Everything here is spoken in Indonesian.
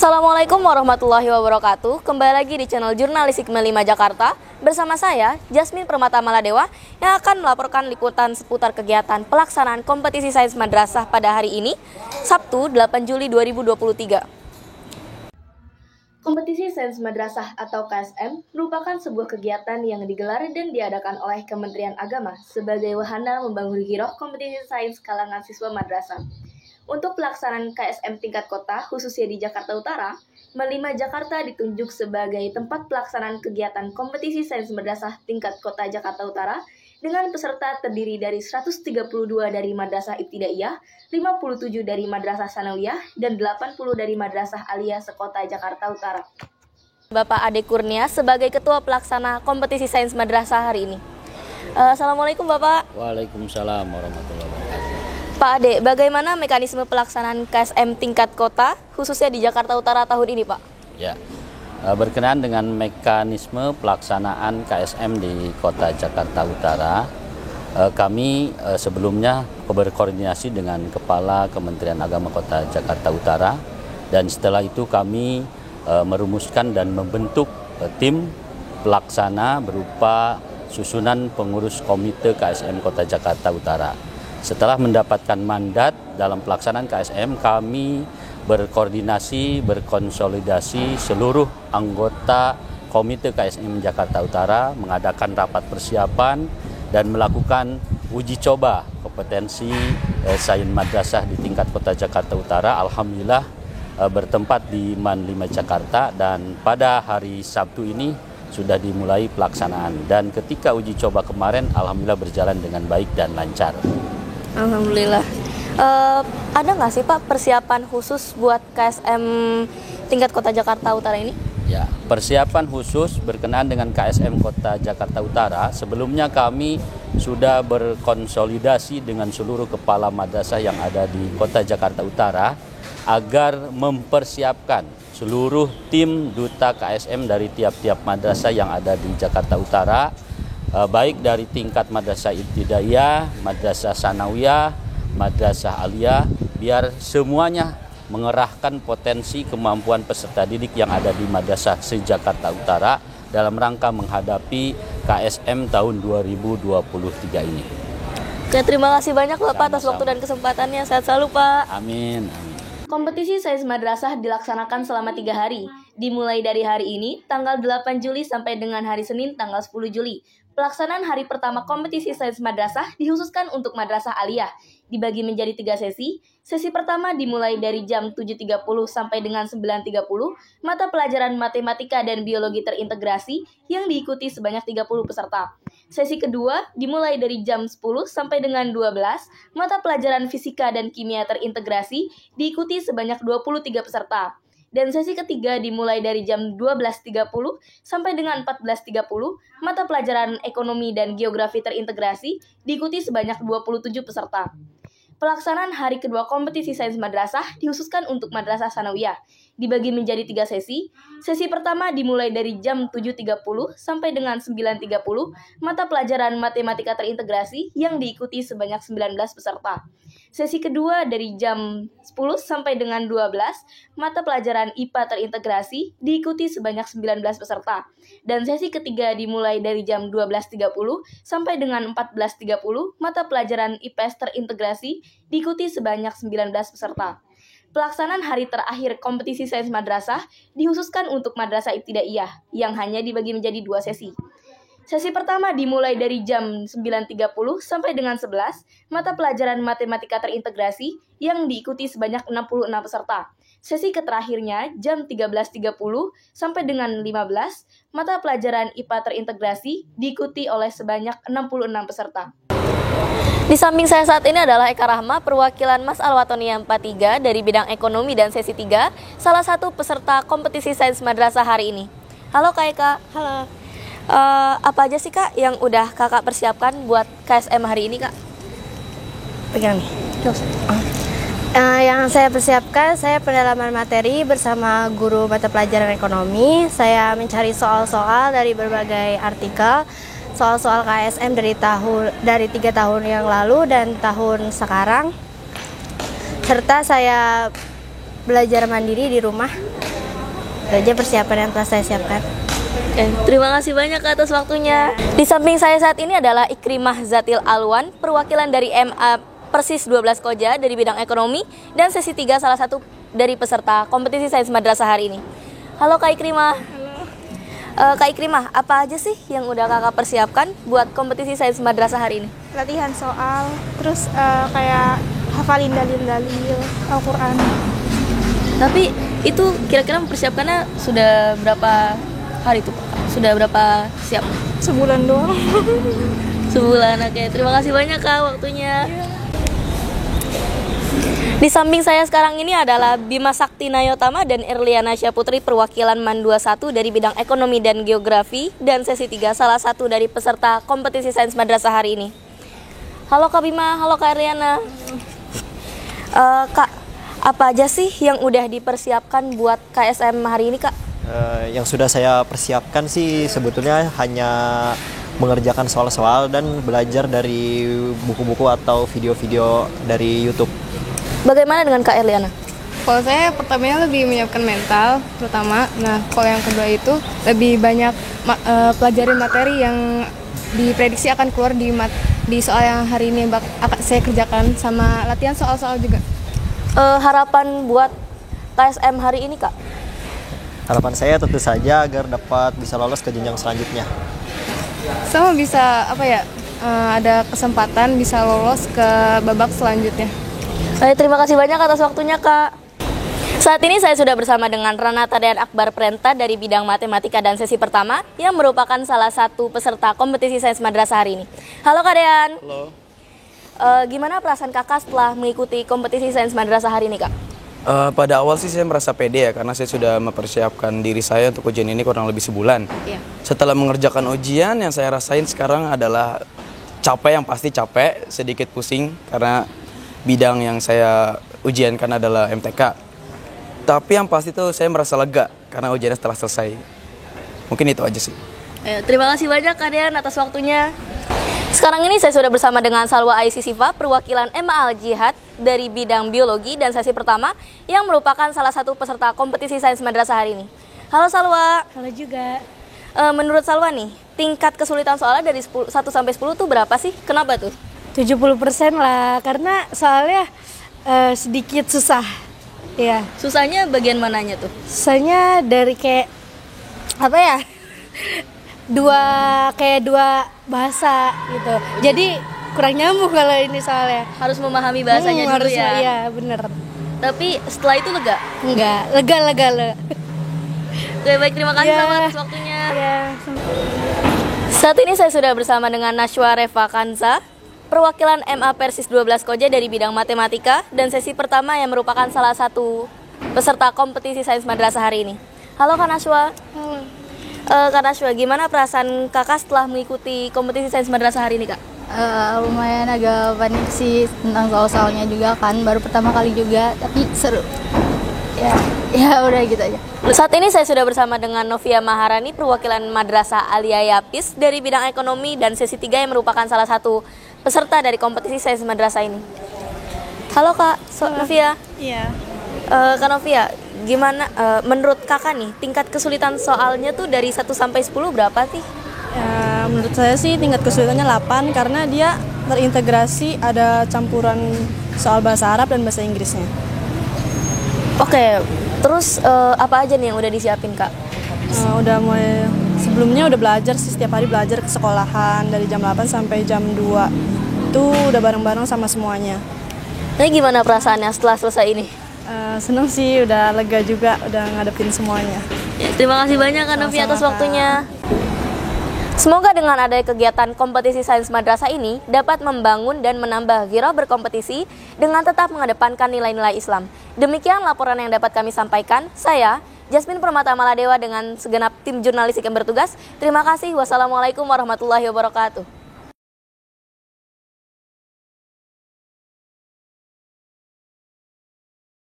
Assalamualaikum warahmatullahi wabarakatuh. Kembali lagi di channel Jurnalistik 5 Jakarta bersama saya Jasmine Permata Maladewa yang akan melaporkan liputan seputar kegiatan pelaksanaan kompetisi sains madrasah pada hari ini, Sabtu 8 Juli 2023. Kompetisi Sains Madrasah atau KSM merupakan sebuah kegiatan yang digelar dan diadakan oleh Kementerian Agama sebagai wahana membangun giroh kompetisi sains kalangan siswa madrasah. Untuk pelaksanaan KSM tingkat kota, khususnya di Jakarta Utara, Melima Jakarta ditunjuk sebagai tempat pelaksanaan kegiatan kompetisi sains madrasah tingkat kota Jakarta Utara dengan peserta terdiri dari 132 dari Madrasah Ibtidaiyah, 57 dari Madrasah Sanawiyah, dan 80 dari Madrasah Aliyah sekota Jakarta Utara. Bapak Ade Kurnia sebagai Ketua Pelaksana Kompetisi Sains Madrasah hari ini. Assalamualaikum Bapak. Waalaikumsalam warahmatullahi wabarakatuh. Pak Ade, bagaimana mekanisme pelaksanaan KSM tingkat kota, khususnya di Jakarta Utara tahun ini, Pak? Ya, berkenaan dengan mekanisme pelaksanaan KSM di Kota Jakarta Utara, kami sebelumnya berkoordinasi dengan Kepala Kementerian Agama Kota Jakarta Utara, dan setelah itu kami merumuskan dan membentuk tim pelaksana berupa susunan pengurus Komite KSM Kota Jakarta Utara. Setelah mendapatkan mandat dalam pelaksanaan KSM, kami berkoordinasi, berkonsolidasi seluruh anggota Komite KSM Jakarta Utara, mengadakan rapat persiapan dan melakukan uji coba kompetensi sains madrasah di tingkat Kota Jakarta Utara. Alhamdulillah bertempat di MAN 5 Jakarta, dan pada hari Sabtu ini sudah dimulai pelaksanaan. Dan ketika uji coba kemarin, alhamdulillah berjalan dengan baik dan lancar. Alhamdulillah. Ada nggak sih Pak persiapan khusus buat KSM tingkat Kota Jakarta Utara ini? Ya, persiapan khusus berkenaan dengan KSM Kota Jakarta Utara, sebelumnya kami sudah berkonsolidasi dengan seluruh kepala madrasah yang ada di Kota Jakarta Utara agar mempersiapkan seluruh tim duta KSM dari tiap-tiap madrasah yang ada di Jakarta Utara, baik dari tingkat Madrasah Ibtidaiyah, Madrasah Sanawiyah, Madrasah Aliyah, biar semuanya mengerahkan potensi kemampuan peserta didik yang ada di madrasah se-Jakarta Utara dalam rangka menghadapi KSM tahun 2023 ini. Oke, terima kasih banyak Bapak atas waktu dan kesempatannya. Sehat selalu Pak. Amin. Kompetisi sains madrasah dilaksanakan selama 3 hari, dimulai dari hari ini, tanggal 8 Juli sampai dengan hari Senin, tanggal 10 Juli. Pelaksanaan hari pertama kompetisi sains madrasah dikhususkan untuk Madrasah Aliyah, dibagi menjadi 3 sesi. Sesi pertama dimulai dari jam 7.30 sampai dengan 9.30, mata pelajaran matematika dan biologi terintegrasi yang diikuti sebanyak 30 peserta. Sesi kedua dimulai dari jam 10 sampai dengan 12, mata pelajaran fisika dan kimia terintegrasi diikuti sebanyak 23 peserta. Dan sesi ketiga dimulai dari jam 12.30 sampai dengan 14.30, mata pelajaran ekonomi dan geografi terintegrasi diikuti sebanyak 27 peserta. Pelaksanaan hari kedua kompetisi sains madrasah dikhususkan untuk Madrasah Sanawiyah, dibagi menjadi 3 sesi. Sesi pertama dimulai dari jam 7.30 sampai dengan 9.30, mata pelajaran matematika terintegrasi yang diikuti sebanyak 19 peserta. Sesi kedua dari jam 10 sampai dengan 12, mata pelajaran IPA terintegrasi diikuti sebanyak 19 peserta. Dan sesi ketiga dimulai dari jam 12.30 sampai dengan 14.30, mata pelajaran IPS terintegrasi diikuti sebanyak 19 peserta. Pelaksanaan hari terakhir kompetisi sains madrasah dikhususkan untuk Madrasah Ibtidaiyah yang hanya dibagi menjadi 2 sesi. Sesi pertama dimulai dari jam 9.30 sampai dengan 11, mata pelajaran matematika terintegrasi yang diikuti sebanyak 66 peserta. Sesi terakhirnya jam 13.30 sampai dengan 15, mata pelajaran IPA terintegrasi diikuti oleh sebanyak 66 peserta. Di samping saya saat ini adalah Eka Rahma, perwakilan Mas Alwatonia 43 dari bidang ekonomi dan sesi 3, salah satu peserta kompetisi sains madrasah hari ini. Halo Kak Eka. Halo. Apa aja sih Kak yang udah Kakak persiapkan buat KSM hari ini Kak? Pegang nih. Yang saya persiapkan, saya pendalaman materi bersama guru mata pelajaran ekonomi. Saya mencari soal-soal dari berbagai artikel, soal-soal KSM dari 3 tahun yang lalu dan tahun sekarang. Serta saya belajar mandiri di rumah Itu aja persiapan yang telah saya siapkan. Oke, terima kasih banyak Kak atas waktunya. Di samping saya saat ini adalah Ikrimah Zatil Alwan, perwakilan dari MA Persis 12 Koja dari bidang ekonomi, dan sesi 3 salah satu dari peserta kompetisi sains madrasah hari ini. Halo Kak Ikrimah. Kak Ikrimah, apa aja sih yang udah kakak persiapkan buat kompetisi sains madrasah hari ini? Latihan soal, terus kayak hafalin dalil-dalil Al-Quran. Tapi itu kira-kira mempersiapkannya sudah berapa hari tuh? Sudah berapa siap? Sebulan doang. Sebulan, oke. Terima kasih banyak Kak waktunya. Di samping saya sekarang ini adalah Bima Sakti Nayotama dan Erliana Syaputri, perwakilan MAN 21 dari bidang ekonomi dan geografi, dan sesi 3 salah satu dari peserta kompetisi sains madrasah hari ini. Halo Kak Bima, halo Kak Erliana. Kak, apa aja sih yang udah dipersiapkan buat KSM hari ini Kak? Yang sudah saya persiapkan sih sebetulnya hanya mengerjakan soal-soal dan belajar dari buku-buku atau video-video dari YouTube. Bagaimana dengan Kak Erliana? Kalau saya pertamanya lebih menyiapkan mental terutama. Nah, kalau yang kedua itu lebih banyak pelajarin materi yang diprediksi akan keluar di soal yang hari ini akan saya kerjakan, sama latihan soal-soal juga. Harapan buat KSM hari ini Kak? Harapan saya tentu saja agar dapat bisa lolos ke jenjang selanjutnya. Sama bisa ada kesempatan bisa lolos ke babak selanjutnya. Terima kasih banyak atas waktunya Kak. Saat ini saya sudah bersama dengan Ranata dan Akbar Prenta dari bidang matematika dan sesi pertama, yang merupakan salah satu peserta kompetisi sains madrasah hari ini. Halo Kak Dean. Halo. Gimana perasaan kakak setelah mengikuti kompetisi sains madrasah hari ini Kak? Pada awal sih saya merasa pede ya, karena saya sudah mempersiapkan diri saya untuk ujian ini kurang lebih sebulan. Iya. Setelah mengerjakan ujian, yang saya rasain sekarang adalah capek, yang pasti capek, sedikit pusing karena bidang yang saya ujiankan adalah MTK. Tapi yang pasti tuh saya merasa lega karena ujiannya setelah selesai. Mungkin itu aja sih. Terima kasih banyak Kak Dean atas waktunya. Sekarang ini saya sudah bersama dengan Salwa Aisy Sifa, perwakilan MA Al Jihad dari bidang biologi dan sesi pertama, yang merupakan salah satu peserta kompetisi sains madrasah hari ini. Halo Salwa. Halo juga. Menurut Salwa nih, tingkat kesulitan soalnya dari 1 sampai 10 tuh berapa sih? Kenapa tuh? 70% lah, karena soalnya sedikit susah. Ya. Susahnya bagian mananya tuh? Susahnya dari kayak dua bahasa gitu. Jadi kurang nyambung kalau ini soalnya. Harus memahami bahasanya dulu harus, ya? Iya, bener. Tapi setelah itu lega? Enggak, lega. Oke, baik, terima kasih Salwa atas waktunya. Saat ini saya sudah bersama dengan Nashwa Reva Kanza, perwakilan MA Persis 12 Koja dari bidang matematika dan sesi pertama, yang merupakan salah satu peserta kompetisi sains madrasah hari ini. Halo Kak Nashwa. Halo. Kak Nashwa, gimana perasaan kakak setelah mengikuti kompetisi sains madrasah hari ini Kak? Lumayan agak panik sih tentang soal-soalnya juga kan, baru pertama kali juga, tapi seru. Ya udah gitu aja. Saat ini saya sudah bersama dengan Novia Maharani, perwakilan Madrasah Aliyah Yapis dari bidang ekonomi dan sesi 3, yang merupakan salah satu peserta dari kompetisi sains madrasah ini. Halo Kak Novia. Iya. Kak Novia, gimana menurut kakak nih tingkat kesulitan soalnya tuh dari 1 sampai 10 berapa sih? Menurut saya sih tingkat kesulitannya 8 karena dia terintegrasi, ada campuran soal bahasa Arab dan bahasa Inggrisnya. Oke, terus apa aja nih yang udah disiapin Kak? Udah mulai sebelumnya udah belajar sih, setiap hari belajar ke sekolahan dari jam 8 sampai jam 2. Itu udah bareng-bareng sama semuanya. Nah, gimana perasaannya setelah selesai ini? Seneng sih, udah lega juga, udah ngadepin semuanya. Ya, terima kasih banyak Kak Novia atas waktunya. Semoga dengan adanya kegiatan kompetisi sains madrasah ini dapat membangun dan menambah gairah berkompetisi dengan tetap mengedepankan nilai-nilai Islam. Demikian laporan yang dapat kami sampaikan. Saya, Jasmine Permata Maladewa, dengan segenap tim jurnalistik yang bertugas. Terima kasih. Wassalamualaikum warahmatullahi wabarakatuh.